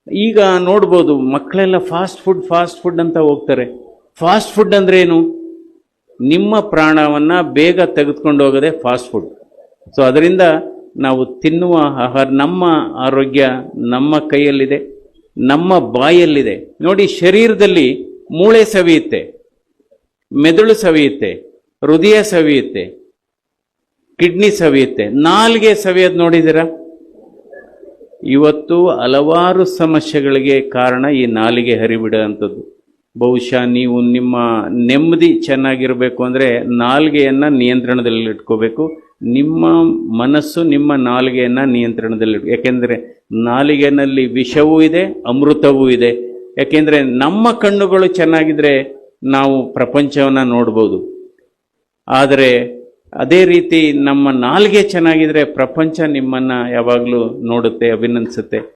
ಈಗ ನೋಡ್ಬೋದು ಮಕ್ಕಳೆಲ್ಲ ಫಾಸ್ಟ್ ಫುಡ್ ಅಂತ ಹೋಗ್ತಾರೆ. ಫಾಸ್ಟ್ ಫುಡ್ ಅಂದ್ರೆ ಏನು? ನಿಮ್ಮ ಪ್ರಾಣವನ್ನ ಬೇಗ ತೆಗೆದುಕೊಂಡು ಹೋಗೋದೇ ಫಾಸ್ಟ್ ಫುಡ್. ಸೊ ಅದರಿಂದ ನಾವು ತಿನ್ನುವ ಆಹಾರ, ನಮ್ಮ ಆರೋಗ್ಯ ನಮ್ಮ ಕೈಯಲ್ಲಿದೆ, ನಮ್ಮ ಬಾಯಲ್ಲಿದೆ. ನೋಡಿ, ಶರೀರದಲ್ಲಿ ಮೂಳೆ ಸವಿಯುತ್ತೆ, ಮೆದುಳು ಸವಿಯುತ್ತೆ, ಹೃದಯ ಸವಿಯುತ್ತೆ, ಕಿಡ್ನಿ ಸವಿಯುತ್ತೆ, ನಾಲ್ಗೆ ಸವಿಯೋದು ನೋಡಿದ್ದೀರಾ? ಇವತ್ತು ಹಲವಾರು ಸಮಸ್ಯೆಗಳಿಗೆ ಕಾರಣ ಈ ನಾಲಿಗೆ ಹರಿಬಿಡುವಂಥದ್ದು. ಬಹುಶಃ ನೀವು ನಿಮ್ಮ ನೆಮ್ಮದಿ ಚೆನ್ನಾಗಿರಬೇಕು ಅಂದರೆ ನಾಲಿಗೆಯನ್ನು ನಿಯಂತ್ರಣದಲ್ಲಿ ಇಟ್ಕೋಬೇಕು. ನಿಮ್ಮ ಮನಸ್ಸು ನಿಮ್ಮ ನಾಲಿಗೆಯನ್ನು ನಿಯಂತ್ರಣದಲ್ಲಿ ಯಾಕೆಂದರೆ ನಾಲಿಗೆಯಲ್ಲಿ ವಿಷವೂ ಇದೆ, ಅಮೃತವೂ ಇದೆ. ಯಾಕೆಂದರೆ ನಮ್ಮ ಕಣ್ಣುಗಳು ಚೆನ್ನಾಗಿದ್ರೆ ನಾವು ಪ್ರಪಂಚವನ್ನು ನೋಡ್ಬೋದು. ಆದರೆ ಅದೇ ರೀತಿ ನಮ್ಮ ನಾಲಿಗೆ ಚೆನ್ನಾಗಿದ್ರೆ ಪ್ರಪಂಚ ನಿಮ್ಮನ್ನು ಯಾವಾಗಲೂ ನೋಡುತ್ತೆ, ಅಭಿನಂದಿಸುತ್ತೆ.